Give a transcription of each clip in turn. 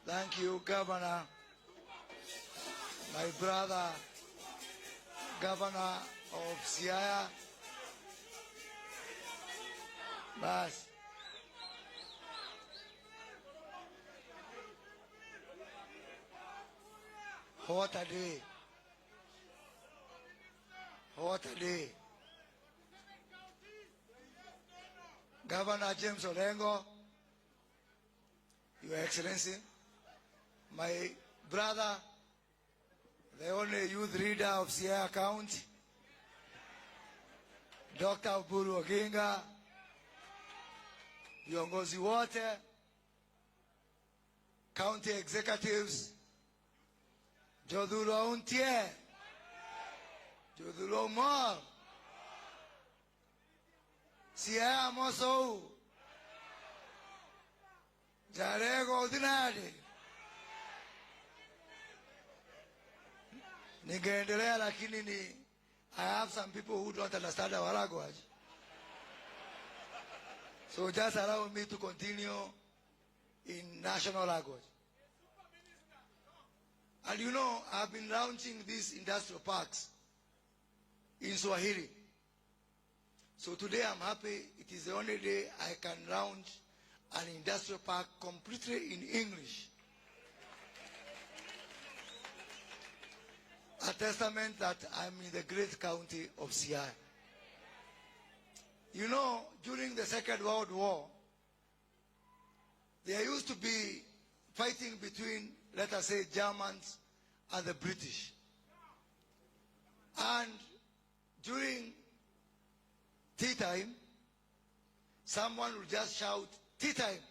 Thank you, Governor. My brother, Governor of Siaya. Bas. What a day. What a day. Governor James Orengo, Your Excellency, my brother, the only youth leader of Siaya County, Dr. Raila Odinga, viongozi wote, county executives, Jodhulo Untie, Jodhulo Mall, Siaya Mosou, Raila Odinga. Ningeendelea lakini I have some people who don't understand our language. So just allow me to continue in national language. And you know, I've been launching these industrial parks in Swahili. So today I'm happy it is the only day I can launch an industrial park completely in English. A testament that I'm in the great county of Siaya. You know, during the Second World War, there used to be fighting between, let us say, Germans and the British. And during tea time, someone would just shout, tea time.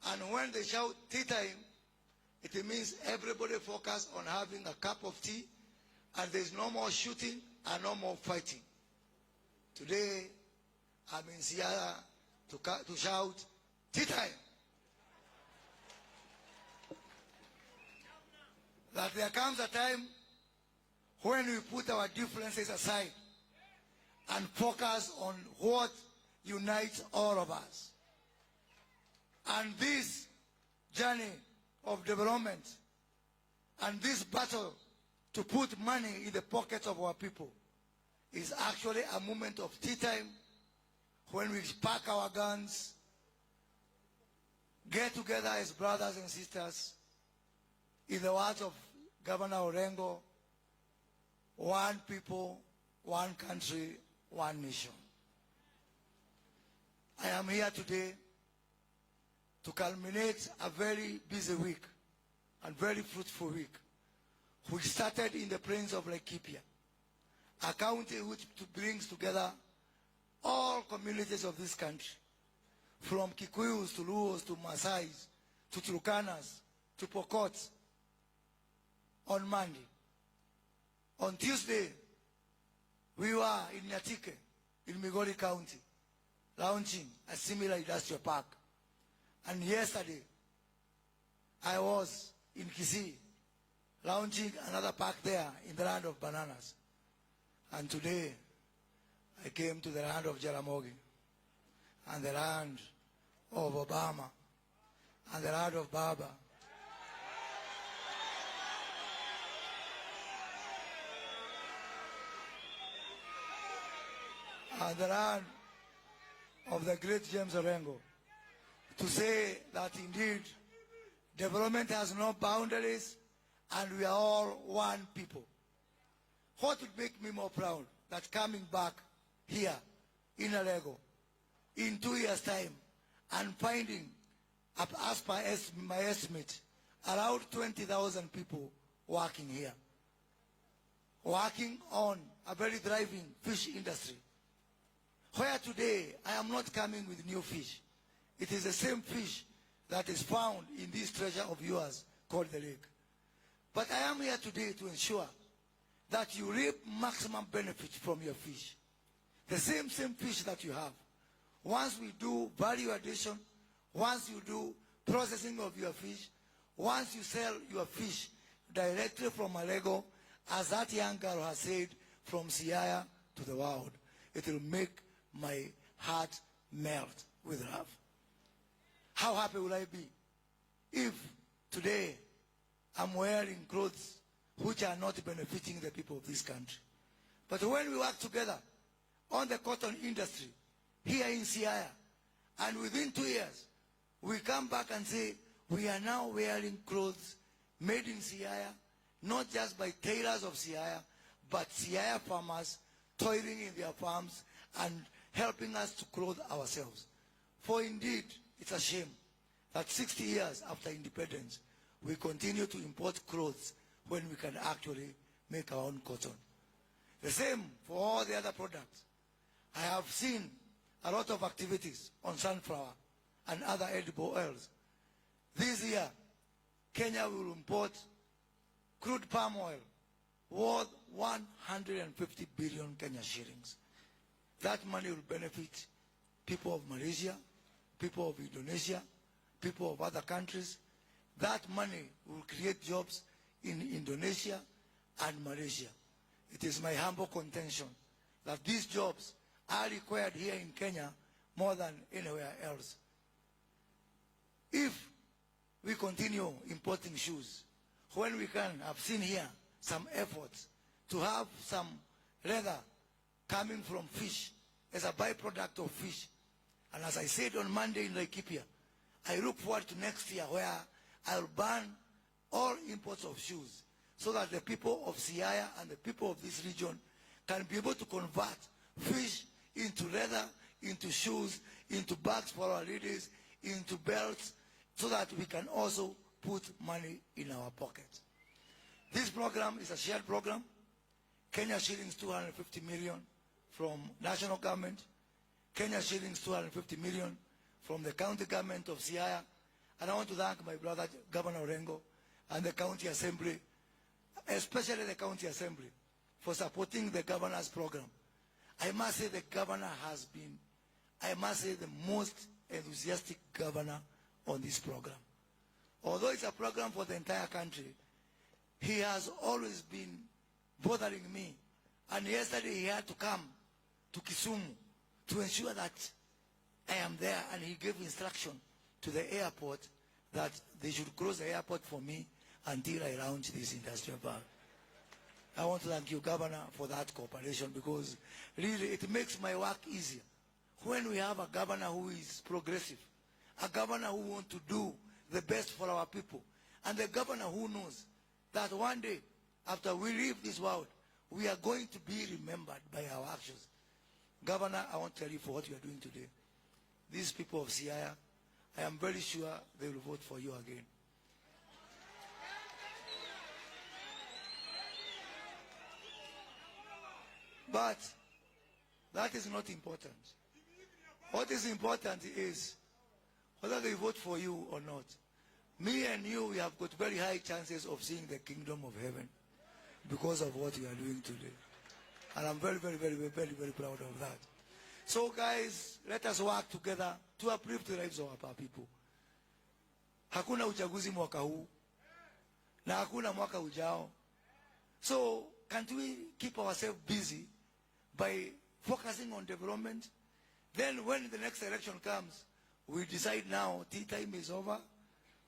And when they shout tea time, it means everybody focus on having a cup of tea, and there's no more shooting and no more fighting. Today, I'm in Siaya to shout, tea time. That there comes a time when we put our differences aside and focus on what unites all of us. And this journey of development and this battle to put money in the pockets of our people is actually a moment of tea time when we pack our guns, get together as brothers and sisters, in the words of Governor Orengo, one people, one country, one nation. I am here today to culminate a very busy week and very fruitful week, which started in the plains of Laikipia, a county which brings together all communities of this country, from Kikuyus to Luos to Maasais to Turkanas to Pokots. On Monday, on Tuesday, we were in Nyatike in Migori County, launching a similar industrial park. And yesterday, I was in Kisii, launching another park there in the land of bananas. And today, I came to the land of Jaramogi, and the land of Obama, and the land of Baba. And the land of the great James Orengo, to say that indeed development has no boundaries and we are all one people. What would make me more proud that coming back here in Alego in 2 years' time and finding, as per my estimate, around 20,000 people working here, working on a very thriving fish industry, where today I am not coming with new fish. It is the same fish that is found in this treasure of yours called the lake. But I am here today to ensure that you reap maximum benefit from your fish. The same fish that you have. Once we do value addition, once you do processing of your fish, once you sell your fish directly from Alego, as that young girl has said, from Siaya to the world, it will make my heart melt with love. How happy will I be if today I'm wearing clothes which are not benefiting the people of this country. But when we work together on the cotton industry here in Siaya, and within 2 years, we come back and say, we are now wearing clothes made in Siaya, not just by tailors of Siaya, but Siaya farmers toiling in their farms and helping us to clothe ourselves. For indeed, it's a shame that 60 years after independence, we continue to import clothes when we can actually make our own cotton. The same for all the other products. I have seen a lot of activities on sunflower and other edible oils. This year, Kenya will import crude palm oil worth 150 billion Kenya shillings. That money will benefit people of Malaysia, people of Indonesia, people of other countries. That money will create jobs in Indonesia and Malaysia. It is my humble contention that these jobs are required here in Kenya more than anywhere else. If we continue importing shoes, when we can, I've seen here some efforts to have some leather coming from fish as a byproduct of fish. And as I said on Monday in Laikipia, I look forward to next year where I'll ban all imports of shoes so that the people of Siaya and the people of this region can be able to convert fish into leather, into shoes, into bags for our ladies, into belts, so that we can also put money in our pockets. This program is a shared program. Kenya shillings 250 million from national government, Kenya shillings 250 million from the county government of Siaya. And I want to thank my brother Governor Orengo and the county assembly, especially the county assembly, for supporting the governor's program. I must say the governor has been, I must say, the most enthusiastic governor on this program. Although it's a program for the entire country, he has always been bothering me. And yesterday he had to come to Kisumu to ensure that I am there, and he gave instruction to the airport that they should close the airport for me until I launch this industrial park. I want to thank you, Governor, for that cooperation, because really it makes my work easier when we have a governor who is progressive, a governor who wants to do the best for our people, and the governor who knows that one day, after we leave this world, we are going to be remembered by our actions. Governor, I want to tell you for what you are doing today. These people of Siaya, I am very sure they will vote for you again. But that is not important. What is important is whether they vote for you or not. Me and you, we have got very high chances of seeing the kingdom of heaven because of what you are doing today. And I'm very, very, very, very, very, very proud of that. So guys, let us work together to uplift the lives of our people. Hakuna uchaguzi mwaka huu na hakuna mwaka ujao. So can't we keep ourselves busy by focusing on development? Then when the next election comes, we decide now, tea time is over,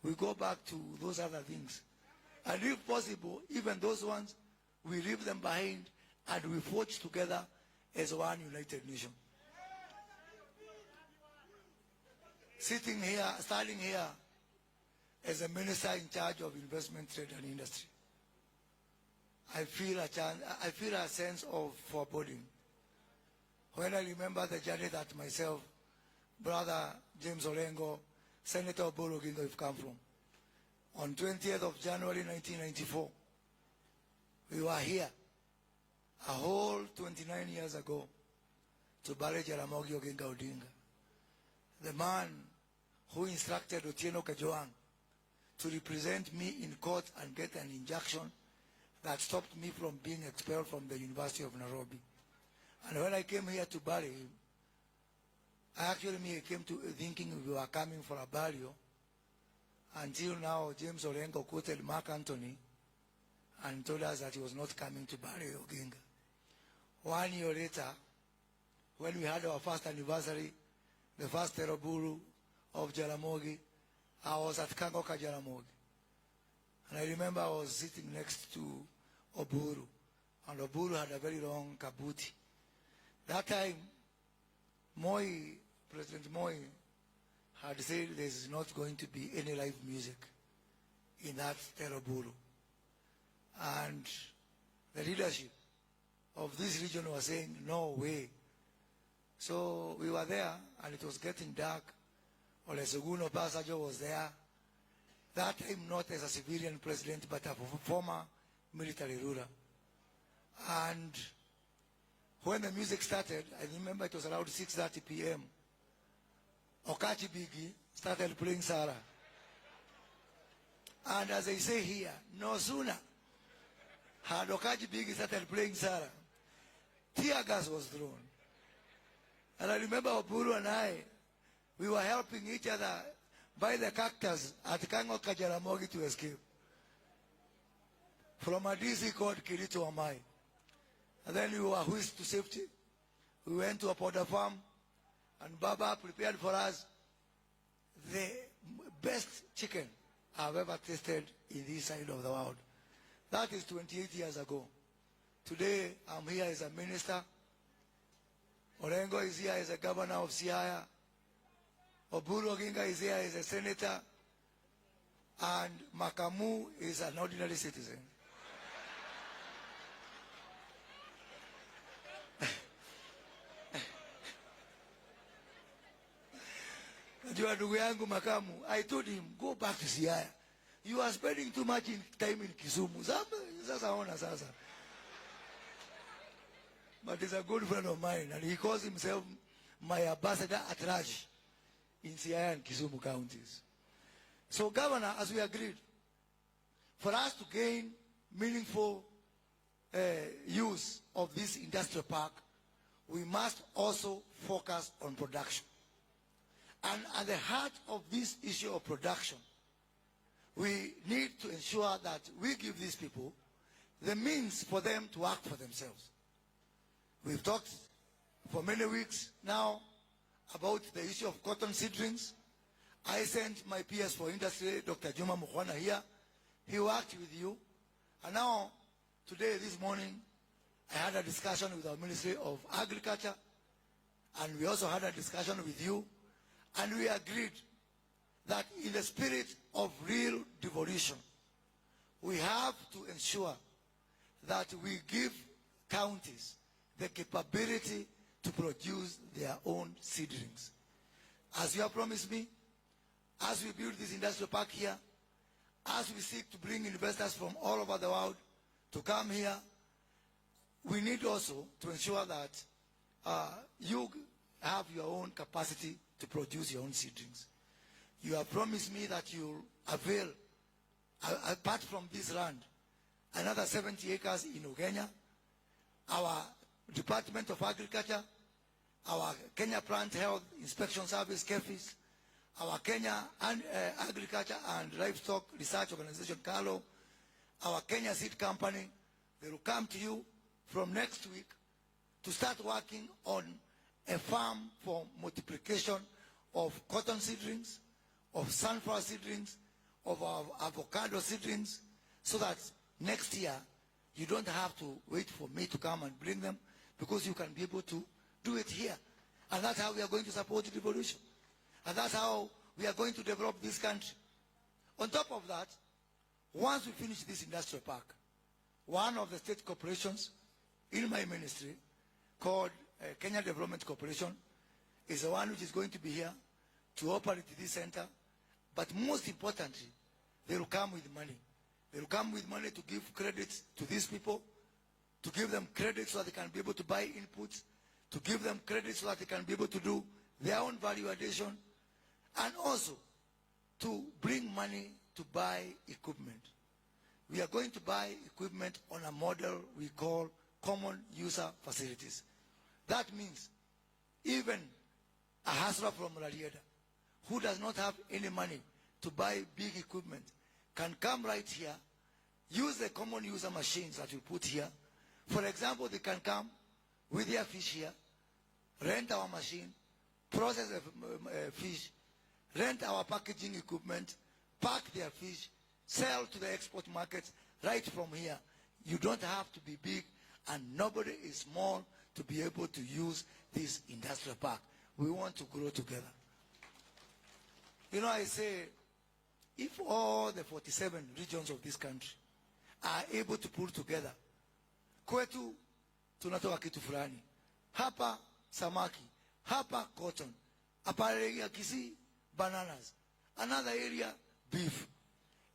we go back to those other things. And if possible, even those ones, we leave them behind and we forge together as one united nation. Sitting here, standing here as a minister in charge of investment, trade and industry, I feel a sense of foreboding. When I remember the journey that myself, Brother James Orengo, Senator Oburu Oginga have come from. On 20th of January 1994, we were here, a whole 29 years ago, to bury Jaramogi Oginga Odinga, the man who instructed Otieno Kajwang to represent me in court and get an injunction that stopped me from being expelled from the University of Nairobi. And when I came here to bury him, I came to thinking we were coming for a burial. Until now, James Orengo quoted Mark Antony and told us that he was not coming to bury Oginga. 1 year later, when we had our first anniversary, the first Teraburu of Jaramogi, I was at Kango Kajaramogi. And I remember I was sitting next to Oburu. And Oburu had a very long kabuti. That time, President Moi had said there's not going to be any live music in that Teraburu. And the leadership of this region was saying, no way. So we were there, and it was getting dark. Olusegun Obasanjo was there. That time not as a civilian president, but a former military ruler. And when the music started, I remember it was around 6:30 p.m. Okachi Bigi started playing Sarah. And as they say here, no sooner had Okachi Bigi started playing Sarah, tear gas was thrown. And I remember Oburu and I, we were helping each other buy the cactus at Kango Kajaramogi to escape from a DC called Kirito Amai. And then we were whisked to safety. We went to a powder farm, and Baba prepared for us the best chicken I've ever tasted in this side of the world. That is 28 years ago. Today, I'm here as a minister. Orengo is here as a governor of Siaya. Oburu Odinga is here as a senator. And Makamu is an ordinary citizen. Ndugu yangu Makamu, I told him, go back to Siaya. You are spending too much time in Kisumu. Sasa ona sasa. But he's a good friend of mine, and he calls himself my ambassador at large in Siaya and Kisumu counties. So, Governor, as we agreed, for us to gain meaningful use of this industrial park, we must also focus on production. And at the heart of this issue of production, we need to ensure that we give these people the means for them to work for themselves. We've talked for many weeks now about the issue of cotton seedlings. I sent my PS for industry, Dr. Juma Mukwana, here. He worked with you. And now, today, this morning, I had a discussion with our Ministry of Agriculture, and we also had a discussion with you, and we agreed that in the spirit of real devolution, we have to ensure that we give counties the capability to produce their own seedlings. As you have promised me, as we build this industrial park here, as we seek to bring investors from all over the world to come here, we need also to ensure that you have your own capacity to produce your own seedlings. You have promised me that you'll avail, apart from this land, another 70 acres in Ugenya. Our Department of Agriculture, our Kenya Plant Health Inspection Service, KEFIS, our Kenya Agriculture and Livestock Research Organization, CALO, our Kenya Seed Company, they will come to you from next week to start working on a farm for multiplication of cotton seedlings, of sunflower seedlings, of our avocado seedlings, so that next year you don't have to wait for me to come and bring them, because you can be able to do it here. And that's how we are going to support the revolution. And that's how we are going to develop this country. On top of that, once we finish this industrial park, one of the state corporations in my ministry, called Kenya Development Corporation, is the one which is going to be here to operate this center. But most importantly, they will come with money. They will come with money to give credits to these people, to give them credit so that they can be able to buy inputs, to give them credit so that they can be able to do their own value addition, and also to bring money to buy equipment. We are going to buy equipment on a model we call common user facilities. That means even a hustler from Rarieda who does not have any money to buy big equipment can come right here, use the common user machines that we put here. For example, they can come with their fish here, rent our machine, process the fish, rent our packaging equipment, pack their fish, sell to the export markets right from here. You don't have to be big, and nobody is small to be able to use this industrial park. We want to grow together. You know, I say, if all the 47 regions of this country are able to pull together, kwetu tunatoka kitu fulani, hapa samaki, hapa cotton, hapa area Kisii, bananas, another area beef.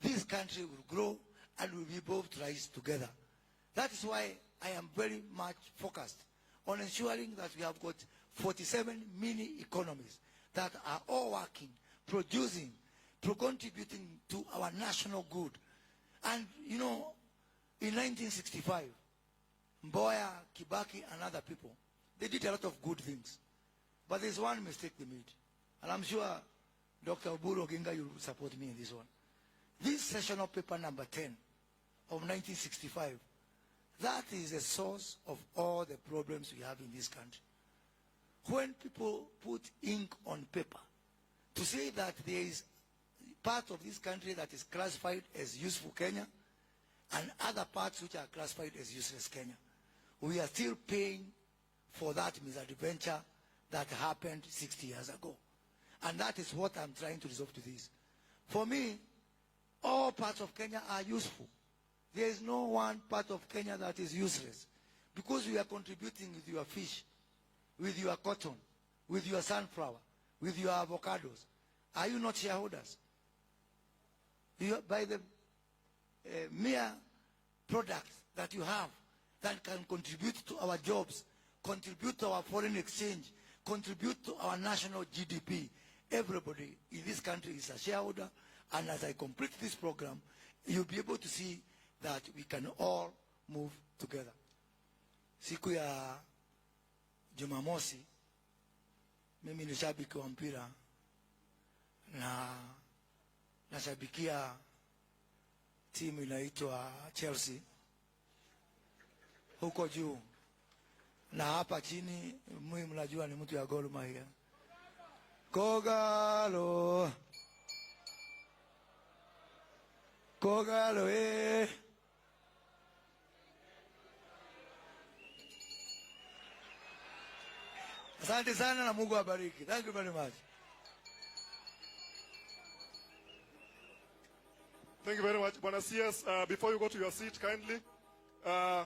This country will grow and will be both rise together. That is why I am very much focused on ensuring that we have got 47 mini economies that are all working, producing, contributing to our national good. And you know, in 1965, Mboya, Kibaki, and other people, they did a lot of good things. But there's one mistake they made. And I'm sure Dr. Oburu Oginga, you will support me in this one. This sessional paper number 10 of 1965, that is the source of all the problems we have in this country. When people put ink on paper to say that there is part of this country that is classified as useful Kenya and other parts which are classified as useless Kenya, we are still paying for that misadventure that happened 60 years ago. And that is what I'm trying to resolve to this. For me, all parts of Kenya are useful. There is no one part of Kenya that is useless, because we are contributing with your fish, with your cotton, with your sunflower, with your avocados. Are you not shareholders? By the mere products that you have that can contribute to our jobs, contribute to our foreign exchange, contribute to our national GDP. Everybody in this country is a shareholder, and as I complete this program, you'll be able to see that we can all move together. Siku ya Jumamosi, mimi ni shabiki wa mpira na nashabikia timu inaitwa Chelsea huko juu, na hapa chini mimi mnajua ni mtu ya Gor Mahia. Kogalo, Kogalo Asante sana na Mungu awabariki. Thank you very much. Thank you very much. Bwana CS, before you go to your seat, kindly.